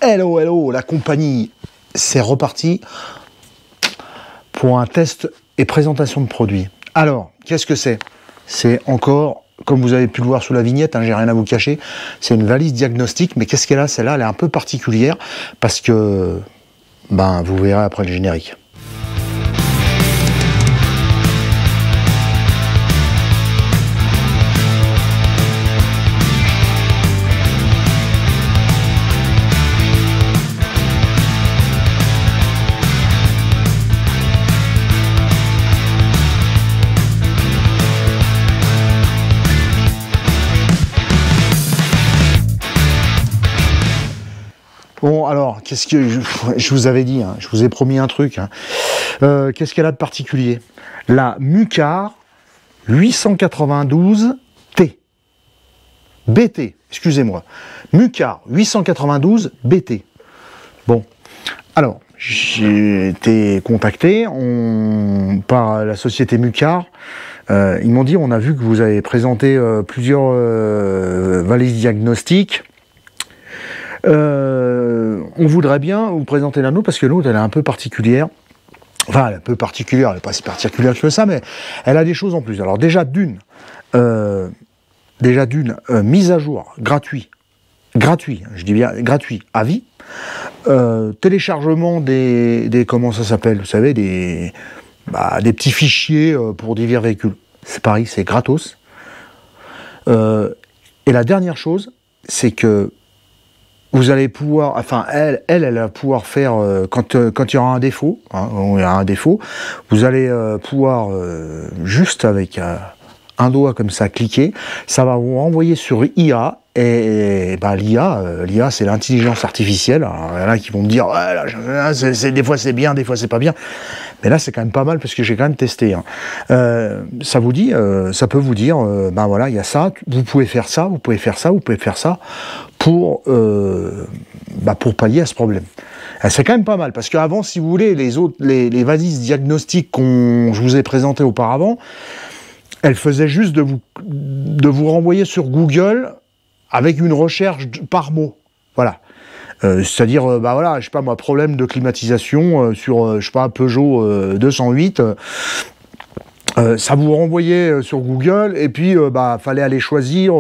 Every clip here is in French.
Hello, hello, la compagnie, c'est reparti pour un test et présentation de produit. Alors, qu'est-ce que c'est? C'est encore, comme vous avez pu le voir sous la vignette, hein, j'ai rien à vous cacher, c'est une valise diagnostique, mais qu'est-ce qu'elle a? Celle-là, elle est un peu particulière, parce que, ben, vous verrez après le générique. Bon, alors, qu'est-ce que je vous avais dit, hein, je vous ai promis un truc. Hein. Qu'est-ce qu'elle a de particulier? La Mucar 892T. BT, excusez-moi. Mucar 892 BT. Bon, alors, j'ai été contacté par la société Mucar. Ils m'ont dit, on a vu que vous avez présenté plusieurs valises diagnostiques. On voudrait bien vous présenter la nôtre parce que l'autre elle est un peu particulière. Enfin, elle est un peu particulière, elle n'est pas si particulière que ça, mais elle a des choses en plus. Alors déjà d'une mise à jour gratuit, je dis bien gratuit, à vie. Téléchargement des comment ça s'appelle, vous savez, des petits fichiers pour divers véhicules. C'est pareil, c'est gratos. Et la dernière chose, c'est que vous allez pouvoir, enfin, elle va pouvoir faire, quand il y aura un défaut, hein, il y a un défaut, vous allez pouvoir, juste avec un doigt comme ça, cliquer, ça va vous renvoyer sur IA, et bah, l'IA, c'est l'intelligence artificielle. Alors, il y en a qui vont me dire, ouais, là, des fois c'est bien, des fois c'est pas bien, mais là c'est quand même pas mal parce que j'ai quand même testé. Hein. Ça vous dit, ça peut vous dire, ben voilà, il y a ça, vous pouvez faire ça, vous pouvez faire ça, vous pouvez faire ça, pour pallier à ce problème. C'est quand même pas mal, parce qu'avant, si vous voulez, les valises diagnostiques je vous ai présentées auparavant, elles faisaient juste de vous renvoyer sur Google avec une recherche par mot. Voilà. C'est-à-dire, voilà, je sais pas moi, problème de climatisation sur, je sais pas, Peugeot 208. Ça vous renvoyait sur Google, et puis fallait aller choisir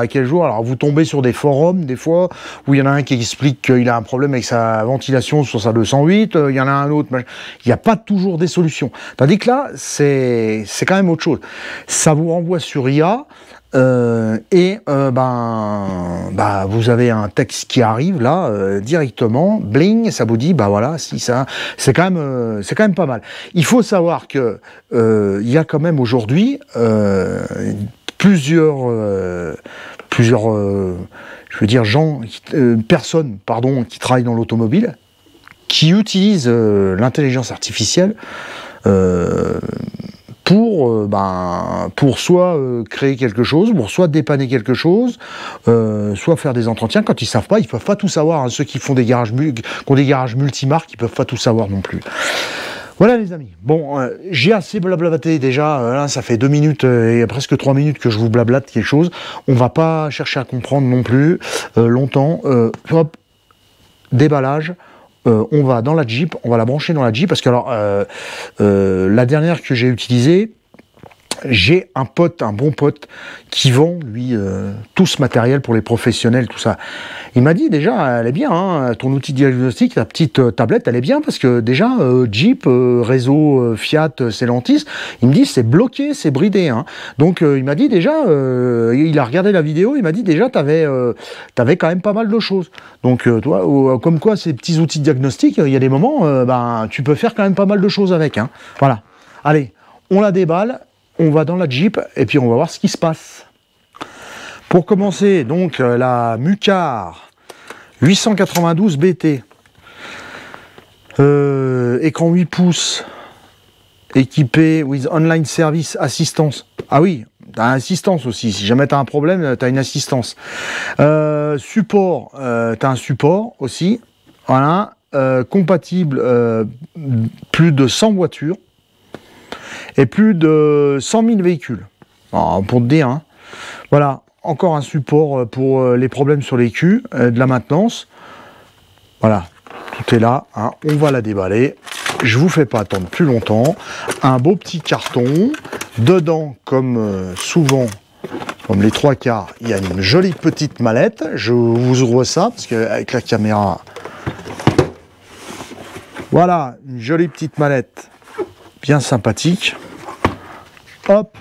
quel jour. Alors vous tombez sur des forums des fois où il y en a un qui explique qu'il a un problème avec sa ventilation sur sa 208, il y en a un autre, il n'y a pas toujours des solutions. Tandis que là, c'est quand même autre chose. Ça vous renvoie sur IA, vous avez un texte qui arrive là directement, bling, ça vous dit voilà, si ça, c'est quand même pas mal. Il faut savoir que il y a quand même aujourd'hui plusieurs personnes qui travaillent dans l'automobile qui utilisent l'intelligence artificielle pour soit créer quelque chose, pour soit dépanner quelque chose, soit faire des entretiens. Quand ils savent pas, ils peuvent pas tout savoir. Hein. Ceux qui font qui ont des garages multimarques, ils peuvent pas tout savoir non plus. Voilà les amis. Bon, j'ai assez blablaté déjà. Là, ça fait 2 minutes et presque 3 minutes que je vous blablate quelque chose. On va pas chercher à comprendre non plus longtemps. Hop, déballage. On va dans la Jeep, on va la brancher dans la Jeep, parce que alors, la dernière que j'ai utilisée, j'ai un bon pote, qui vend, lui, tout ce matériel pour les professionnels, tout ça. Il m'a dit, déjà, elle est bien, hein, ton outil diagnostic, ta petite tablette, elle est bien, parce que déjà, Jeep, réseau Fiat, Stellantis, il me dit, c'est bloqué, c'est bridé. Hein. Donc, il m'a dit, déjà, il a regardé la vidéo, il m'a dit, déjà, t'avais quand même pas mal de choses. Donc, toi, comme quoi, ces petits outils diagnostiques, il y a des moments, tu peux faire quand même pas mal de choses avec. Hein. Voilà. Allez, on la déballe. On va dans la Jeep et puis on va voir ce qui se passe. Pour commencer, donc, la Mucar 892 BT. Écran 8 pouces. Équipé with online service assistance. Ah oui, t'as assistance aussi. Si jamais t'as un problème, t'as une assistance. Support, t'as un support aussi. Voilà. Compatible plus de 100 voitures. Et plus de 100 000 véhicules. Alors, pour te dire, hein. Voilà, encore un support pour les problèmes sur les culs, de la maintenance. Voilà, tout est là, hein. On va la déballer. Je vous fais pas attendre plus longtemps. Un beau petit carton. Dedans, comme souvent, comme les 3/4, il y a une jolie petite mallette. Je vous ouvre ça, parce qu'avec la caméra... Voilà, une jolie petite mallette, bien sympathique. Hop.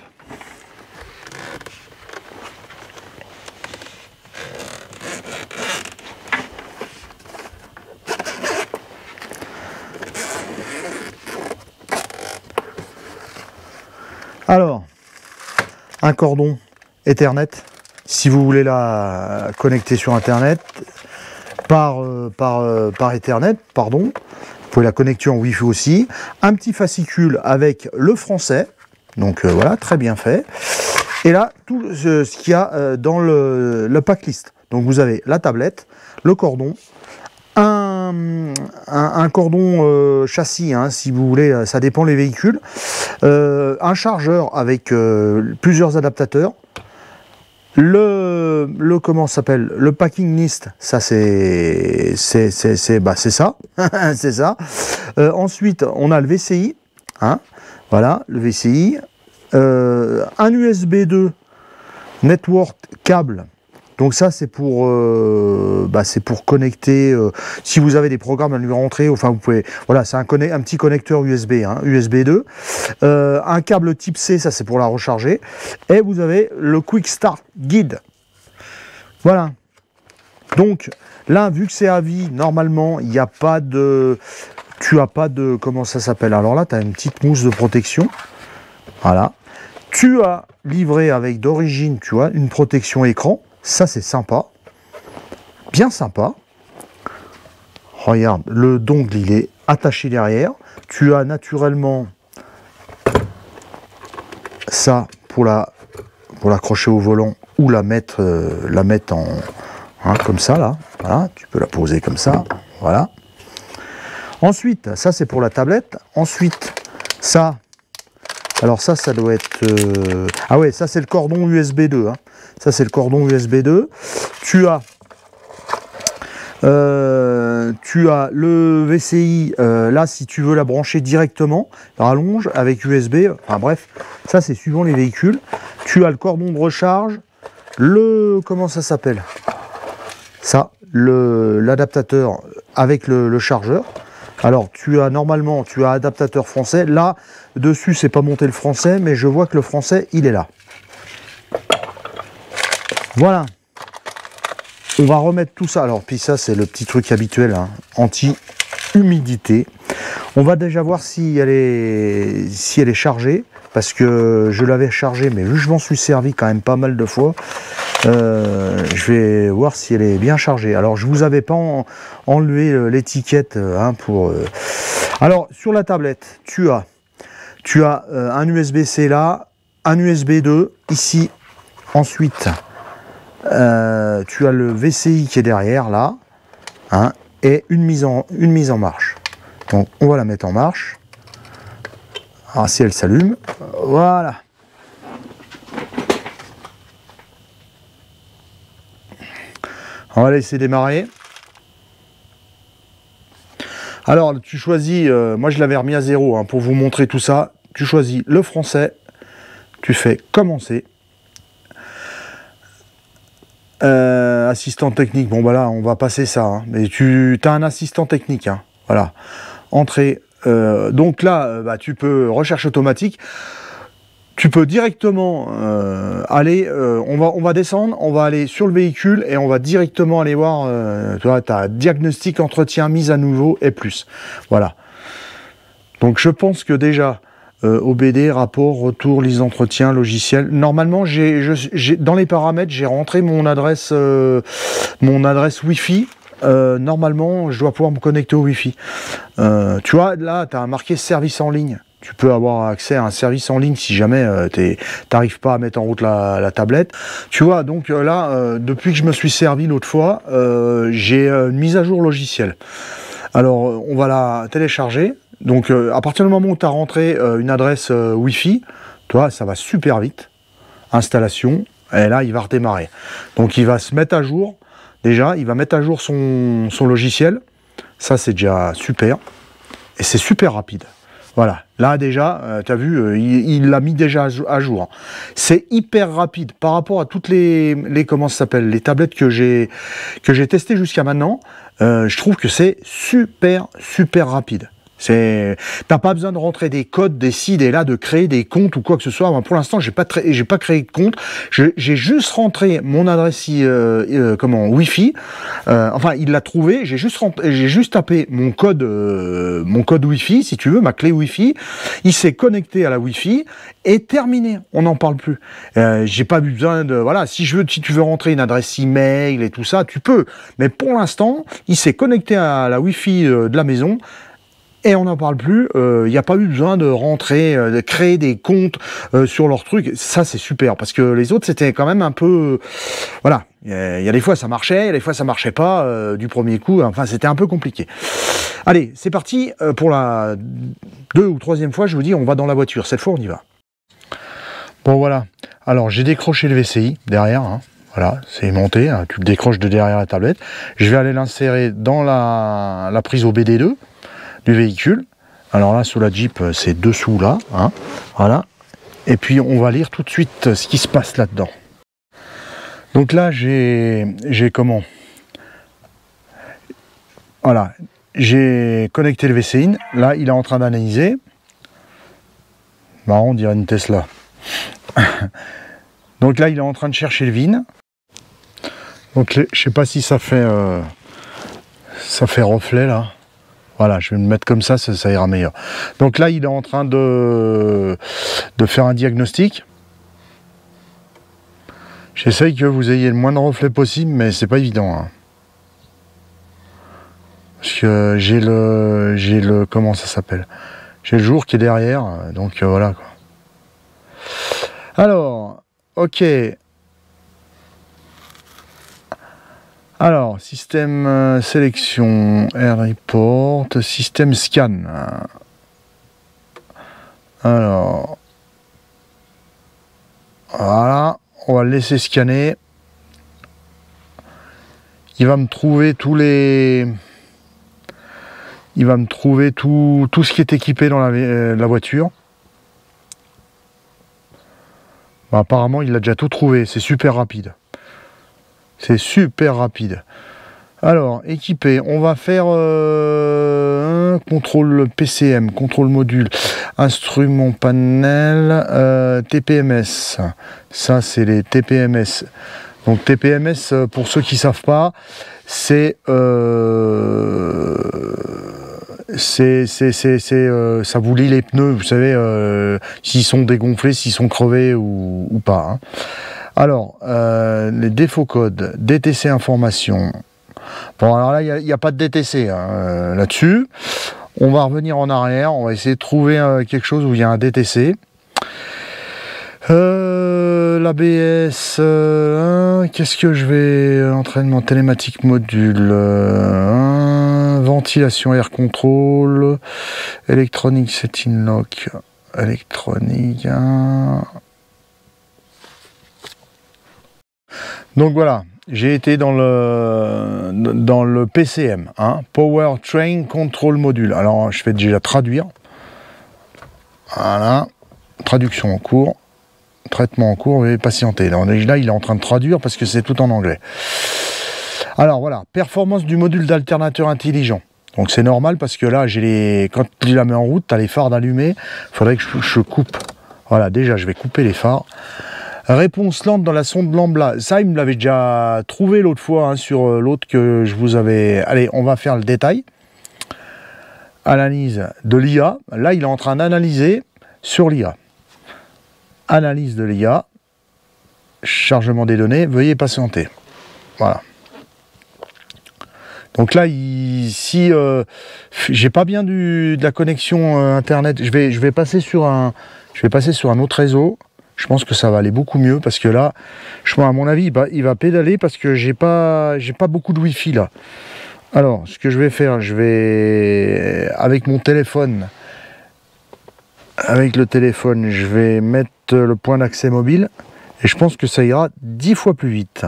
Alors, un cordon Ethernet, si vous voulez la connecter sur Internet, par Ethernet, pardon. Vous pouvez la connecter en Wi-Fi aussi. Un petit fascicule avec le français, donc voilà, très bien fait. Et là, tout ce qu'il y a dans le pack list. Donc vous avez la tablette, le cordon, un cordon châssis, hein, si vous voulez, ça dépend les véhicules, un chargeur avec plusieurs adaptateurs, comment ça s'appelle, le packing list, ça c'est ça, c'est ça. Ensuite, on a le VCI, hein, voilà, le VCI, un USB 2 network câble. Donc ça c'est pour connecter, si vous avez des programmes à lui rentrer, enfin vous pouvez, voilà, c'est un petit connecteur USB, hein, USB 2, un câble type C, ça c'est pour la recharger, et vous avez le Quick Start Guide. Voilà. Donc là, vu que c'est à vie, normalement il n'y a pas de, tu as pas de, comment ça s'appelle, alors là tu as une petite mousse de protection, voilà. Tu as livré avec d'origine, tu vois, une protection écran. Ça, c'est sympa. Bien sympa. Regarde, le dongle, il est attaché derrière. Tu as naturellement ça pour l'accrocher au volant ou la mettre en... Hein, comme ça, là. Voilà, tu peux la poser comme ça. Voilà. Ensuite, ça, c'est pour la tablette. Ensuite, ça... Alors ça doit être... Ah ouais, ça, c'est le cordon USB 2. Hein. Ça, c'est le cordon USB 2. Tu as le VCI, là, si tu veux la brancher directement, rallonge avec USB. Enfin bref, ça, c'est suivant les véhicules. Tu as le cordon de recharge, comment ça s'appelle? Ça, l'adaptateur avec le chargeur. Alors, normalement, tu as adaptateur français. Là, dessus, c'est pas monté le français, mais je vois que le français, il est là. Voilà. On va remettre tout ça. Alors, puis ça, c'est le petit truc habituel, hein, anti-humidité. On va déjà voir si elle est chargée, parce que je l'avais chargée, mais vu que je m'en suis servi quand même pas mal de fois, je vais voir si elle est bien chargée. Alors, je vous avais pas enlevé l'étiquette, hein, pour... Alors, sur la tablette, tu as un USB-C là, un USB 2 ici. Ensuite, tu as le VCI qui est derrière là, hein, et une mise en marche. Donc, on va la mettre en marche. Alors, si elle s'allume, voilà. On va laisser démarrer. Alors, tu choisis, moi je l'avais remis à 0, hein, pour vous montrer tout ça. Tu choisis le français, tu fais commencer. Assistant technique, bon bah là on va passer ça, hein, mais tu as un assistant technique, hein, voilà. Entrée, donc là, tu peux, recherche automatique. Tu peux directement aller, on va descendre, on va aller sur le véhicule et on va directement aller voir, tu vois, tu as diagnostic, entretien, mise à nouveau et plus. Voilà. Donc je pense que déjà, OBD, rapport, retour, liste d'entretien, logiciel. Normalement, dans les paramètres, j'ai rentré mon adresse Wi-Fi. Normalement, je dois pouvoir me connecter au Wi-Fi. Tu vois, là, tu as marqué service en ligne. Tu peux avoir accès à un service en ligne si jamais tu n'arrives pas à mettre en route la tablette. Tu vois, donc là, depuis que je me suis servi l'autre fois, j'ai une mise à jour logicielle. Alors, on va la télécharger. Donc, à partir du moment où tu as rentré une adresse Wi-Fi, tu vois, ça va super vite. Installation, et là, il va redémarrer. Donc, il va se mettre à jour. Déjà, il va mettre à jour son logiciel. Ça, c'est déjà super. Et c'est super rapide. Voilà, là déjà, tu as vu, il l'a mis déjà à jour. C'est hyper rapide par rapport à toutes les comment ça s'appelle, les tablettes que j'ai testées jusqu'à maintenant. Je trouve que c'est super rapide. T'as pas besoin de rentrer des codes, des ci, des là, de créer des comptes ou quoi que ce soit. Moi, pour l'instant, j'ai pas créé de compte. J'ai juste rentré mon adresse Wi-Fi. Enfin, il l'a trouvé. J'ai juste tapé mon code Wi-Fi, si tu veux, ma clé Wi-Fi. Il s'est connecté à la Wi-Fi et terminé. On n'en parle plus. J'ai pas besoin de voilà. Si tu veux rentrer une adresse email et tout ça, tu peux. Mais pour l'instant, il s'est connecté à la Wi-Fi de la maison. Et on n'en parle plus, il n'y a pas eu besoin de rentrer, de créer des comptes sur leurs trucs. Ça, c'est super, parce que les autres, c'était quand même un peu... voilà, il y a des fois ça marchait, il y a des fois ça marchait pas du premier coup. Enfin, c'était un peu compliqué. Allez, c'est parti pour la 2e ou 3e fois, je vous dis, on va dans la voiture. Cette fois, on y va. Bon, voilà. Alors, j'ai décroché le VCI derrière, hein. Voilà, c'est monté, hein. Tu le décroches de derrière la tablette. Je vais aller l'insérer dans la prise OBD2 du véhicule. Alors là, sous la Jeep, c'est dessous là, hein, voilà. Et puis on va lire tout de suite ce qui se passe là-dedans. Donc là, j'ai comment? Voilà, j'ai connecté le VCI. Là, il est en train d'analyser. Marrant, on dirait une Tesla. Donc là, il est en train de chercher le VIN. Donc je sais pas si ça fait reflet là. Voilà, je vais me mettre comme ça, ça ira meilleur. Donc là, il est en train de faire un diagnostic. J'essaye que vous ayez le moins de reflets possible, mais c'est pas évident, hein. Parce que j'ai le comment ça s'appelle? J'ai le jour qui est derrière, donc voilà quoi. Alors, ok. Alors, système sélection, Air Report, système scan. Alors, voilà, on va le laisser scanner. Il va me trouver il va me trouver tout ce qui est équipé dans la voiture. Bon, apparemment, il a déjà tout trouvé, c'est super rapide. C'est super rapide. Alors, équipé, on va faire un contrôle PCM, contrôle module, instrument panel, TPMS. Ça, c'est les TPMS. Donc, TPMS, pour ceux qui ne savent pas, c'est ça vous lit les pneus, vous savez, s'ils sont dégonflés, s'ils sont crevés ou pas, hein. Alors, les défauts codes, DTC information. Bon, alors là, il n'y a pas de DTC hein, là-dessus. On va revenir en arrière, on va essayer de trouver quelque chose où il y a un DTC. L'ABS, qu'est-ce que je vais... entraînement télématique module, ventilation air control, électronique setting lock, électronique... Donc voilà, j'ai été dans le PCM, hein, Power Train Control Module. Alors je vais déjà traduire. Voilà, traduction en cours, traitement en cours, veuillez patienter. Alors, là, il est en train de traduire parce que c'est tout en anglais. Alors voilà, performance du module d'alternateur intelligent. Donc c'est normal parce que là, quand tu la mets en route, tu as les phares d'allumés. Il faudrait que je coupe. Voilà, déjà, je vais couper les phares. Réponse lente dans la sonde Lambda. Ça, il me l'avait déjà trouvé l'autre fois hein, sur l'autre que je vous avais... Allez, on va faire le détail. Analyse de l'IA. Là, il est en train d'analyser sur l'IA. Analyse de l'IA. Chargement des données. Veuillez patienter. Voilà. Donc là, si j'ai pas bien de la connexion internet, je vais passer sur un autre réseau. Je pense que ça va aller beaucoup mieux parce que là, à mon avis, il va pédaler parce que j'ai pas beaucoup de Wi-Fi là. Alors, ce que je vais faire, je vais avec mon téléphone, je vais mettre le point d'accès mobile et je pense que ça ira 10 fois plus vite.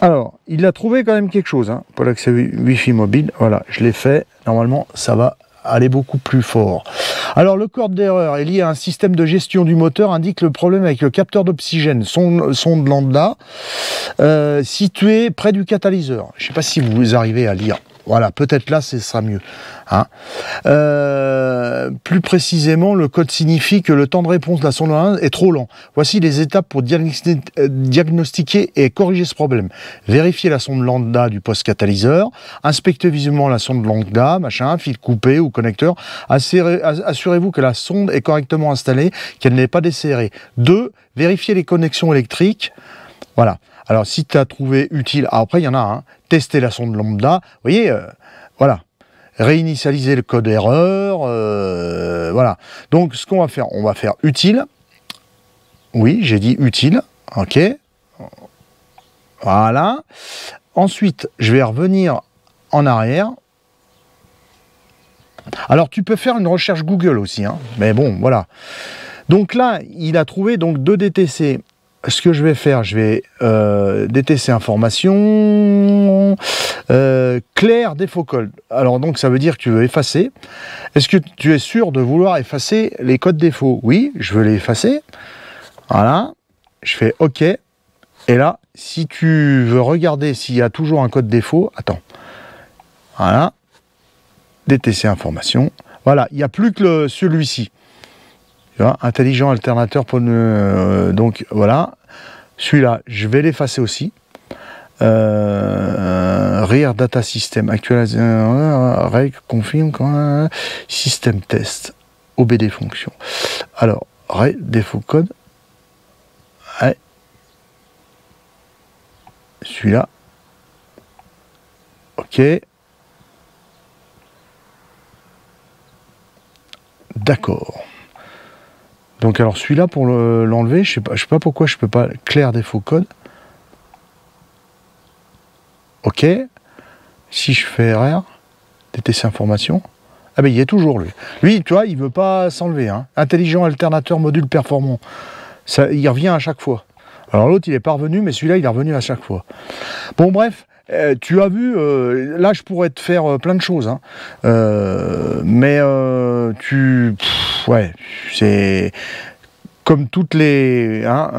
Alors, il a trouvé quand même quelque chose, hein, pour l'accès Wi-Fi mobile. Voilà, je l'ai fait. Normalement, ça va aller beaucoup plus fort. Alors, le code d'erreur est lié à un système de gestion du moteur, indique le problème avec le capteur d'oxygène, sonde lambda, situé près du catalyseur. Je ne sais pas si vous arrivez à lire. Voilà, peut-être là, ce sera mieux. Hein. Plus précisément, le code signifie que le temps de réponse de la sonde lambda est trop lent. Voici les étapes pour diagnostiquer et corriger ce problème. Vérifier la sonde lambda du poste catalyseur, inspecter visuellement la sonde lambda, machin, fil coupé ou connecteur. Assurez-vous que la sonde est correctement installée, qu'elle n'est pas desserrée. 2. Vérifier les connexions électriques. Voilà. Alors, si tu as trouvé utile, après, il y en a un. Hein, tester la sonde lambda. Vous voyez, voilà. Réinitialiser le code erreur. Voilà. Donc, ce qu'on va faire, on va faire utile. Oui, j'ai dit utile. OK. Voilà. Ensuite, je vais revenir en arrière. Alors, tu peux faire une recherche Google aussi. Hein, mais bon, voilà. Donc là, il a trouvé donc 2 DTC. Ce que je vais faire, je vais DTC information, clair défaut code. Alors donc ça veut dire que tu veux effacer. Est-ce que tu es sûr de vouloir effacer les codes défauts? Oui, je veux les effacer. Voilà, je fais OK. Et là, si tu veux regarder s'il y a toujours un code défaut, attends. Voilà, DTC information. Voilà, il n'y a plus que celui-ci. Tu vois, intelligent alternateur pour donc voilà, celui-là, je vais l'effacer aussi. Rear data system, actualisé, règle, confirme, système test, OBD fonction. Alors, défaut code, ouais. Celui-là, OK. D'accord. Donc alors celui-là pour l'enlever, je sais pas pourquoi je peux pas clair défaut code. OK. Si je fais RR, DTC information, ah ben il y est toujours lui. Lui, tu vois, il veut pas s'enlever. Hein. Intelligent alternateur module performant. Ça, il revient à chaque fois. Alors l'autre il est pas revenu, mais celui-là il est revenu à chaque fois. Bon bref. Tu as vu, là je pourrais te faire plein de choses, hein. Mais ouais, c'est comme toutes les, hein,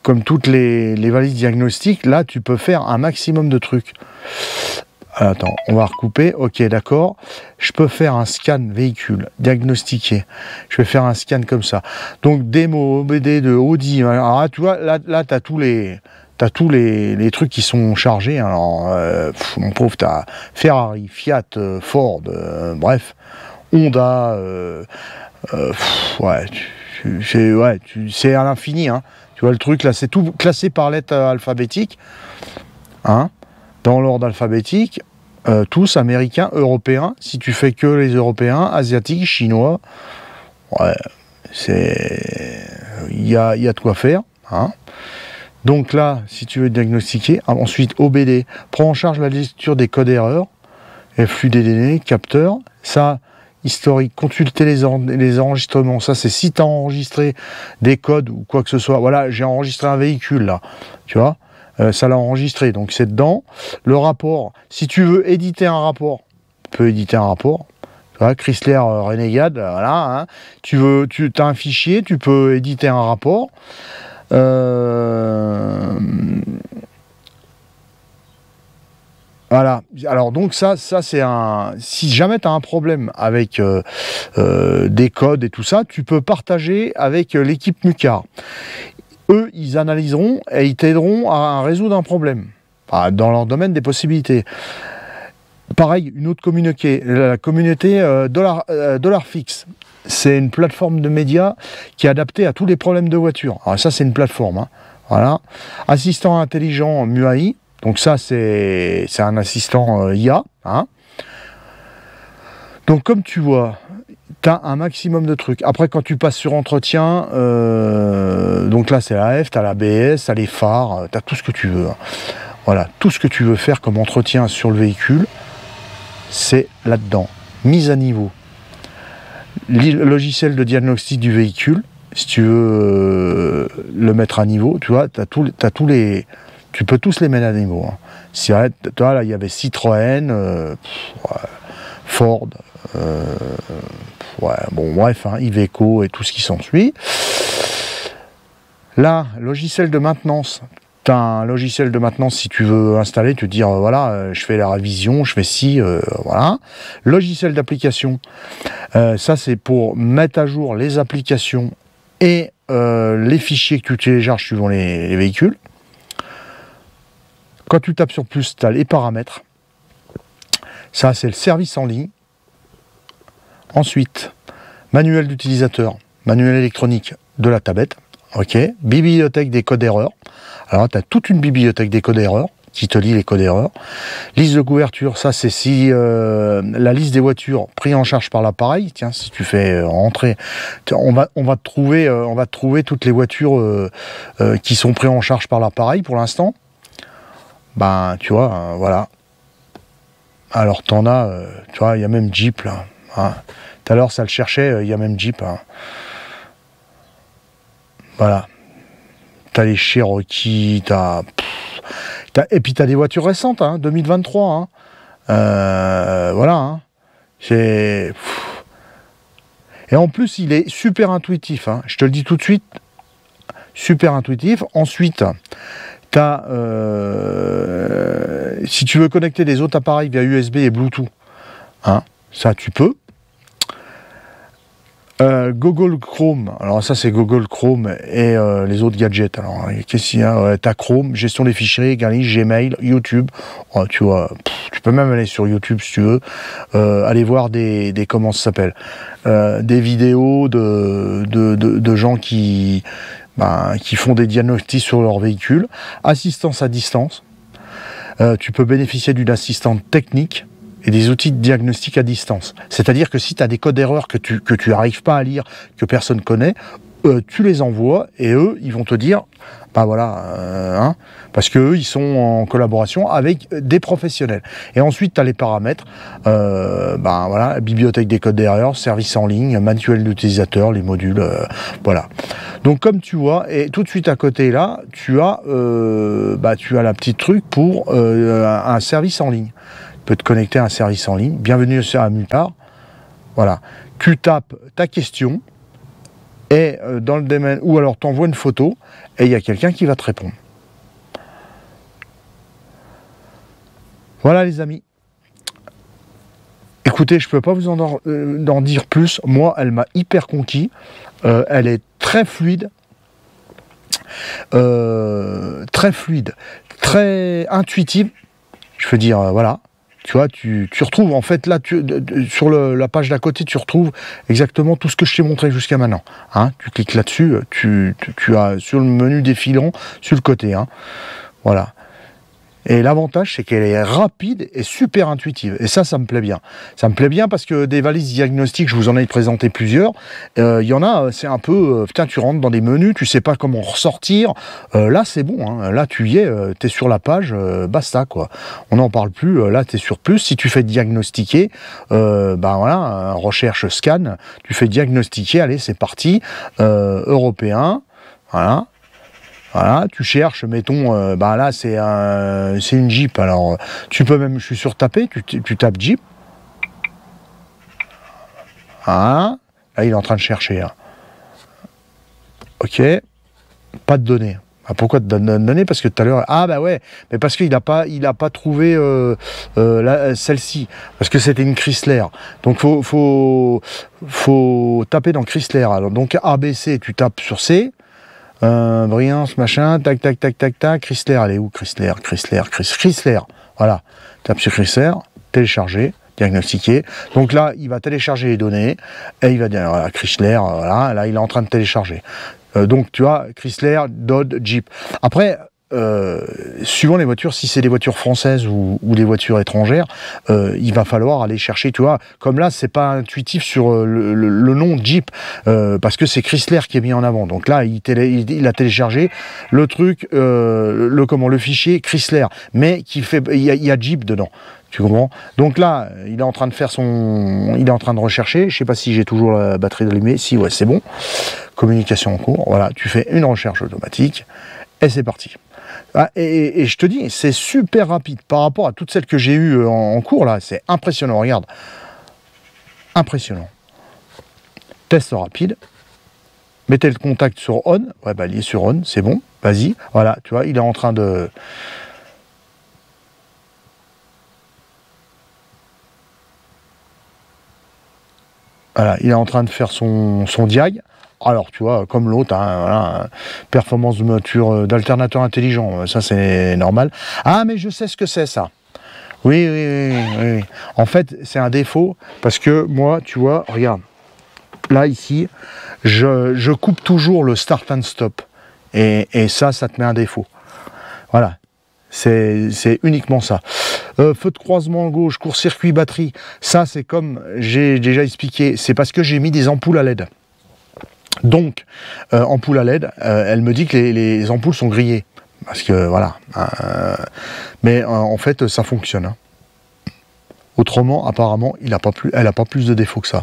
comme toutes les valises diagnostiques. Là, tu peux faire un maximum de trucs. Attends, on va recouper. Ok, d'accord. Je peux faire un scan véhicule, diagnostiquer. Je vais faire un scan comme ça. Donc démo, OBD de Audi. Alors là, tu vois, là tu as tous les. T'as tous les trucs qui sont chargés. Alors, mon pauvre, t'as Ferrari, Fiat, Ford, bref, Honda. Ouais, c'est à l'infini. Hein. Tu vois le truc là, c'est tout classé par lettre alphabétique, hein, dans l'ordre alphabétique. Tous américains, européens. Si tu fais que les européens, asiatiques, chinois, ouais, il y a de quoi faire. Hein. Donc là, si tu veux diagnostiquer, ensuite OBD, prends en charge la lecture des codes erreurs, et flux des données, capteur, ça, historique, consulter les enregistrements, ça c'est si tu as enregistré des codes ou quoi que ce soit, voilà, j'ai enregistré un véhicule là, tu vois, ça l'a enregistré, donc c'est dedans. Le rapport, si tu veux éditer un rapport, tu peux éditer un rapport, tu vois, Chrysler Renegade, voilà, hein. Tu as un fichier, tu peux éditer un rapport. Voilà. Alors donc ça c'est un. Si jamais tu as un problème avec des codes et tout ça, tu peux partager avec l'équipe Mucar. Eux, ils analyseront et ils t'aideront à résoudre un problème dans leur domaine des possibilités. Pareil, une autre communauté, la communauté Dollar Fix. C'est une plateforme de médias qui est adaptée à tous les problèmes de voiture. Alors ça, c'est une plateforme. Hein. Voilà. Assistant intelligent MUAI. Donc ça, c'est un assistant IA. Hein. Donc comme tu vois, tu as un maximum de trucs. Après, quand tu passes sur entretien, donc là, c'est la F, tu as l'ABS, tu as les phares, tu as tout ce que tu veux. Hein. Voilà, tout ce que tu veux faire comme entretien sur le véhicule, c'est là-dedans. Mise à niveau. Logiciel de diagnostic du véhicule, si tu veux le mettre à niveau, tu vois, tu as tous les Tu peux tous les mettre à niveau. Hein. Si, toi, là, il y avait Citroën, Ford, bon, bref, hein, Iveco et tout ce qui s'ensuit. Là, logiciel de maintenance. Tu as un logiciel de maintenance, si tu veux installer, te dire, voilà, je fais la révision, je fais ci, voilà. Logiciel d'application, ça c'est pour mettre à jour les applications et les fichiers que tu télécharges suivant les véhicules. Quand tu tapes sur plus, tu as les paramètres. Ça, c'est le service en ligne. Ensuite, manuel d'utilisateur, manuel électronique de la tablette. Ok. Bibliothèque des codes erreurs. Alors, tu as toute une bibliothèque des codes erreurs qui te lit les codes erreurs. Liste de couverture, ça, c'est si la liste des voitures prises en charge par l'appareil. Tiens, si tu fais rentrer, on va te trouver toutes les voitures qui sont prises en charge par l'appareil pour l'instant. Ben, tu vois, voilà. Alors, t'en as, tu vois, il y a même Jeep, là. Hein. Tout à l'heure, ça le cherchait, il y a même Jeep. Hein. Voilà. T'as les Cherokee, et puis t'as des voitures récentes, hein, 2023. Hein. Voilà. Hein. Et en plus, il est super intuitif. Hein. Je te le dis tout de suite. Super intuitif. Ensuite... si tu veux connecter des autres appareils via USB et Bluetooth, hein, ça tu peux. Google Chrome, alors ça c'est Google Chrome et les autres gadgets. Alors qu'est-ce qu'il y a? T'as Chrome, gestion des fichiers, Gmail, YouTube. Oh, tu vois, tu peux même aller sur YouTube si tu veux, aller voir des comment ça s'appelle, des vidéos de gens qui font des diagnostics sur leur véhicule. Assistance à distance. Tu peux bénéficier d'une assistante technique et des outils de diagnostic à distance. C'est-à-dire que si tu as des codes d'erreur que tu n'arrives pas à lire, que personne connaît, tu les envoies et eux, ils vont te dire, ben voilà, hein, parce qu'eux, ils sont en collaboration avec des professionnels. Et ensuite, tu as les paramètres, ben voilà, bibliothèque des codes d'erreur, service en ligne, manuel d'utilisateur, les modules, voilà. Donc comme tu vois, et tout de suite à côté là, tu as la petite truc pour un service en ligne. Tu peux te connecter à un service en ligne. Bienvenue sur Amupar. Voilà. Tu tapes ta question et dans le domaine, ou alors tu envoies une photo et il y a quelqu'un qui va te répondre. Voilà les amis. Écoutez, je ne peux pas vous en dire plus. Moi, elle m'a hyper conquis. Elle est très fluide. Très intuitive. Je veux dire, voilà. Tu vois, tu retrouves, en fait, là, sur la page d'à côté, tu retrouves exactement tout ce que je t'ai montré jusqu'à maintenant. Hein, tu cliques là-dessus, tu as sur le menu défilant, sur le côté. Hein, voilà. Et l'avantage, c'est qu'elle est rapide et super intuitive. Et ça me plaît bien. Ça me plaît bien parce que des valises diagnostiques, je vous en ai présenté plusieurs. Il y en a, c'est un peu... putain, tu rentres dans des menus, tu sais pas comment ressortir. Là, c'est bon. Hein. Là, tu y es, tu es sur la page, basta, quoi. On n'en parle plus. Là, tu es sur plus. Si tu fais diagnostiquer, voilà, recherche, scan, tu fais diagnostiquer, allez, c'est parti. Européen, voilà. Voilà, tu cherches, mettons, là c'est une Jeep, alors tu peux même, je suis sur taper, tu tapes Jeep. Voilà, là il est en train de chercher. Hein. Ok, pas de données. Ah, pourquoi de données? Parce que tout à l'heure, ah bah ouais, mais parce qu'il n'a pas trouvé celle-ci, parce que c'était une Chrysler. Donc faut taper dans Chrysler. Alors donc ABC, tu tapes sur C. Brillance, machin, tac, Chrysler, elle est où Chrysler, voilà, tape sur Chrysler, télécharger, diagnostiquer, donc là, il va télécharger les données, et il va dire, voilà, Chrysler, voilà, là, il est en train de télécharger, donc tu vois, Chrysler, Dodge, Jeep, après, suivant les voitures, si c'est des voitures françaises ou des voitures étrangères, il va falloir aller chercher, tu vois, comme là, c'est pas intuitif sur le nom Jeep, parce que c'est Chrysler qui est mis en avant. Donc là, il a téléchargé le truc, le fichier Chrysler, mais il y a Jeep dedans. Tu comprends? Donc là, il est en train de rechercher. Je sais pas si j'ai toujours la batterie allumée. Si, ouais, c'est bon. Communication en cours. Voilà, tu fais une recherche automatique et c'est parti. Ah, et je te dis, c'est super rapide par rapport à toutes celles que j'ai eues en cours, là, c'est impressionnant, regarde. Impressionnant. Test rapide. Mettez le contact sur on. Ouais, bah, il est sur on, c'est bon. Vas-y. Voilà, tu vois, il est en train de... Voilà, il est en train de faire son diag. Alors, tu vois, comme l'autre, hein, voilà, performance de moteur d'alternateur intelligent, ça c'est normal. Ah, mais je sais ce que c'est ça. Oui, oui, oui, oui, oui. En fait, c'est un défaut, parce que moi, tu vois, regarde, là, ici, je coupe toujours le start and stop. Et ça te met un défaut. Voilà. C'est uniquement ça. Feu de croisement gauche, court-circuit batterie, ça c'est comme j'ai déjà expliqué, c'est parce que j'ai mis des ampoules à LED. Donc, ampoules à LED, elle me dit que les ampoules sont grillées. Parce que voilà. Mais en fait, ça fonctionne. Hein. Autrement, apparemment, elle n'a pas plus de défauts que ça.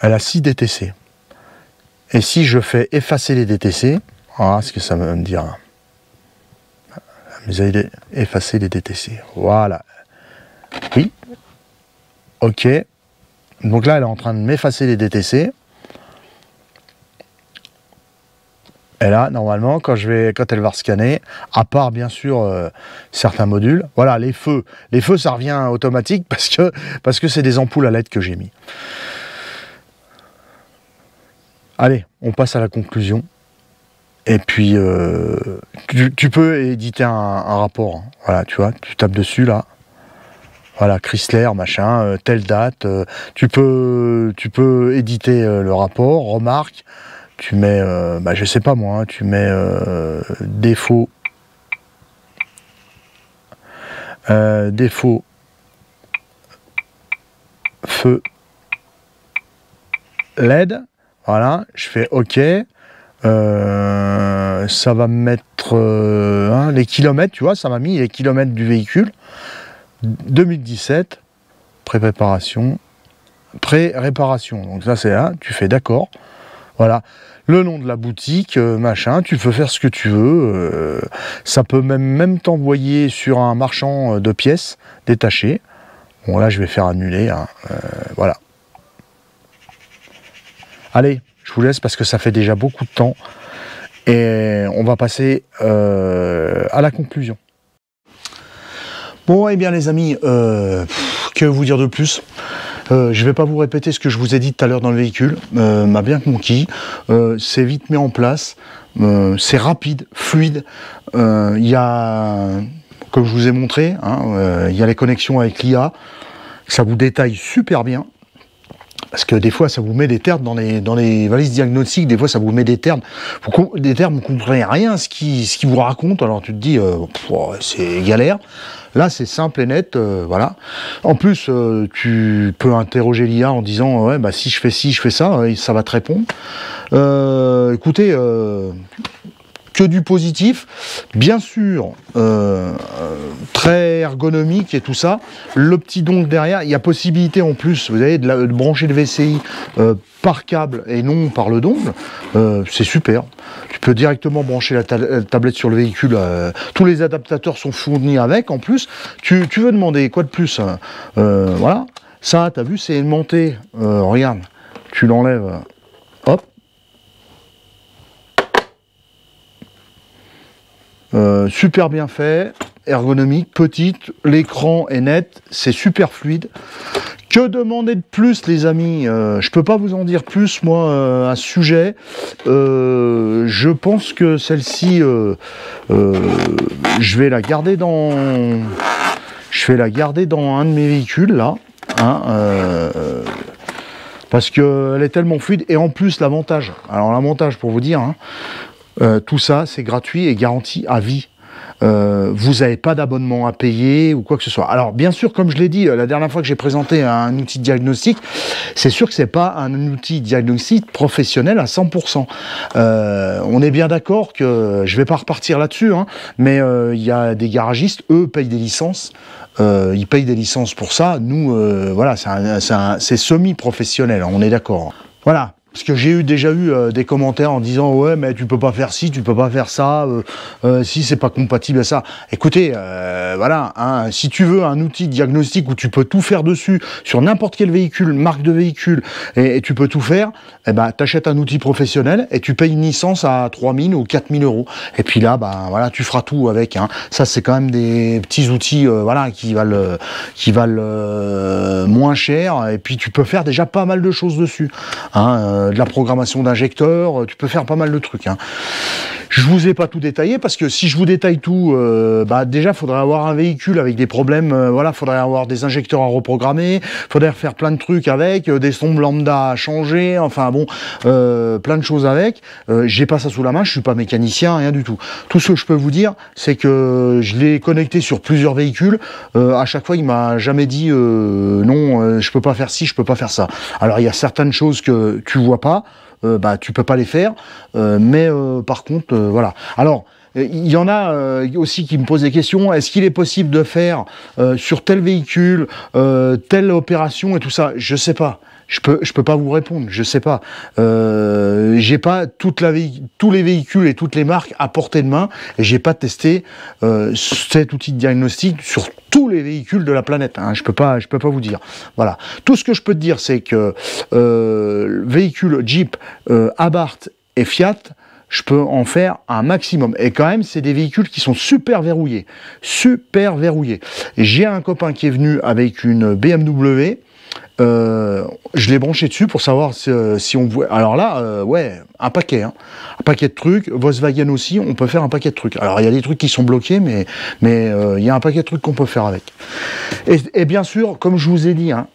Elle a 6 DTC. Et si je fais effacer les DTC, voilà ce que ça va me dire. Vous allez effacer les DTC. Voilà. Oui. Ok. Donc là, elle est en train de m'effacer les DTC. Et là, normalement, quand elle va scanner, à part bien sûr certains modules, voilà, les feux, ça revient automatique parce que c'est des ampoules à LED que j'ai mis. Allez, on passe à la conclusion. Et puis, tu peux éditer un rapport. Hein. Voilà, tu vois, tu tapes dessus là. Voilà, Chrysler, machin, telle date. Tu peux éditer le rapport, remarque. Tu mets, bah, je sais pas moi, hein, tu mets défaut. Défaut. Feu. LED. Voilà, je fais OK. Ça va me mettre hein, les kilomètres, tu vois, ça m'a mis les kilomètres du véhicule. 2017, pré-réparation. Donc ça c'est là, tu fais d'accord. Voilà, le nom de la boutique, machin, tu peux faire ce que tu veux. Ça peut même t'envoyer sur un marchand de pièces détachées. Bon là je vais faire annuler, hein, voilà. Allez, je vous laisse parce que ça fait déjà beaucoup de temps et on va passer à la conclusion. Bon, eh bien les amis, que vous dire de plus? Je ne vais pas vous répéter ce que je vous ai dit tout à l'heure dans le véhicule, m'a bien conquis, c'est vite mis en place, c'est rapide, fluide, il y a, comme je vous ai montré, hein, il y a les connexions avec l'IA, ça vous détaille super bien. Parce que des fois, ça vous met des termes dans les valises diagnostiques, des fois, ça vous met des termes, vous ne comprenez rien ce qui vous raconte, alors tu te dis, c'est galère. Là, c'est simple et net, voilà. En plus, tu peux interroger l'IA en disant, ouais, bah, si je fais ci, je fais ça, ça va te répondre. Écoutez, que du positif, bien sûr, très ergonomique et tout ça. Le petit dongle derrière, il y a possibilité en plus, vous avez de brancher le VCI par câble et non par le dongle, c'est super. Tu peux directement brancher la tablette sur le véhicule, tous les adaptateurs sont fournis avec, en plus. Tu veux demander quoi de plus, voilà, ça, tu as vu, c'est une montée, regarde, tu l'enlèves, hop. Super bien fait, ergonomique, petite, l'écran est net, c'est super fluide. Que demander de plus, les amis? Je peux pas vous en dire plus, moi, à ce sujet. Je pense que celle-ci, je vais la garder dans un de mes véhicules, là. Hein, parce qu'elle est tellement fluide. Et en plus, l'avantage, pour vous dire, hein, tout ça, c'est gratuit et garanti à vie. Vous n'avez pas d'abonnement à payer ou quoi que ce soit. Alors, bien sûr, comme je l'ai dit la dernière fois que j'ai présenté un outil de diagnostic, c'est sûr que ce n'est pas un outil diagnostic professionnel à 100%. On est bien d'accord que, je ne vais pas repartir là-dessus, hein, mais il y a des garagistes, eux, payent des licences. Ils payent des licences pour ça. Nous, voilà, c'est semi-professionnel, on est d'accord. Voilà. Parce que j'ai déjà eu des commentaires en disant ouais mais tu peux pas faire ci, tu peux pas faire ça, si c'est pas compatible à ça. Écoutez, voilà, hein, si tu veux un outil de diagnostic où tu peux tout faire dessus, sur n'importe quel véhicule, marque de véhicule, et tu peux tout faire, eh ben t'achètes un outil professionnel et tu payes une licence à 3000 ou 4000 euros. Et puis là, ben voilà, tu feras tout avec. Hein. Ça c'est quand même des petits outils, voilà, qui valent moins cher. Et puis tu peux faire déjà pas mal de choses dessus. Hein, de la programmation d'injecteurs, tu peux faire pas mal de trucs. Hein. Je vous ai pas tout détaillé parce que si je vous détaille tout, bah déjà faudrait avoir un véhicule avec des problèmes, voilà, faudrait avoir des injecteurs à reprogrammer, faudrait faire plein de trucs avec, des sombres lambda à changer, enfin bon, plein de choses avec. J'ai pas ça sous la main, je suis pas mécanicien, rien du tout. Tout ce que je peux vous dire, c'est que je l'ai connecté sur plusieurs véhicules. À chaque fois, il m'a jamais dit non, je peux pas faire ci, je peux pas faire ça. Alors il y a certaines choses que tu vois pas. Bah tu peux pas les faire, mais par contre, voilà. Alors, il y en a aussi qui me posent des questions. Est-ce qu'il est possible de faire sur tel véhicule, telle opération et tout ça? Je sais pas. Je peux pas vous répondre. Je sais pas. J'ai pas tous les véhicules et toutes les marques à portée de main. Et j'ai pas testé cet outil de diagnostic sur tous les véhicules de la planète. Hein. Je peux pas vous dire. Voilà. Tout ce que je peux te dire, c'est que véhicule Jeep, Abarth et Fiat, je peux en faire un maximum. Et quand même, c'est des véhicules qui sont super verrouillés. Super verrouillés. J'ai un copain qui est venu avec une BMW. Je l'ai branché dessus pour savoir si on voit. Alors là, ouais, un paquet, hein. Un paquet de trucs. Volkswagen aussi, on peut faire un paquet de trucs. Alors il y a des trucs qui sont bloqués, mais il y a un paquet de trucs qu'on peut faire avec. Et bien sûr, comme je vous ai dit, hein,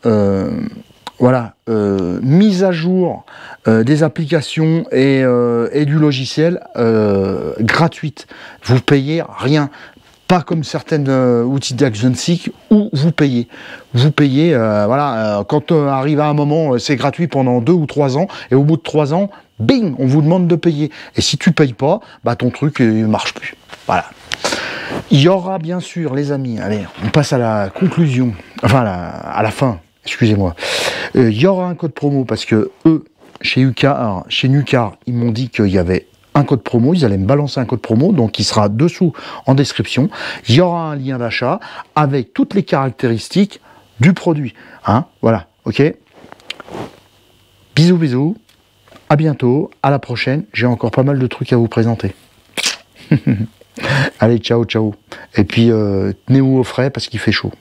voilà, mise à jour des applications et du logiciel gratuite. Vous payez rien. Pas comme certaines outils diagnostiques où vous payez. Vous payez, voilà, quand arrive à un moment, c'est gratuit pendant 2 ou 3 ans, et au bout de 3 ans, bing, on vous demande de payer. Et si tu payes pas, bah ton truc il marche plus. Voilà. Il y aura bien sûr, les amis, allez, on passe à la conclusion, enfin à la fin, excusez-moi. Il y aura un code promo parce que eux, chez Nucar, ils m'ont dit qu'il y avait un code promo, ils allaient me balancer un code promo, donc il sera dessous en description. Il y aura un lien d'achat avec toutes les caractéristiques du produit. Hein, voilà, ok. Bisous, bisous. À bientôt, à la prochaine. J'ai encore pas mal de trucs à vous présenter. Allez, ciao, ciao. Et puis, tenez-vous au frais parce qu'il fait chaud.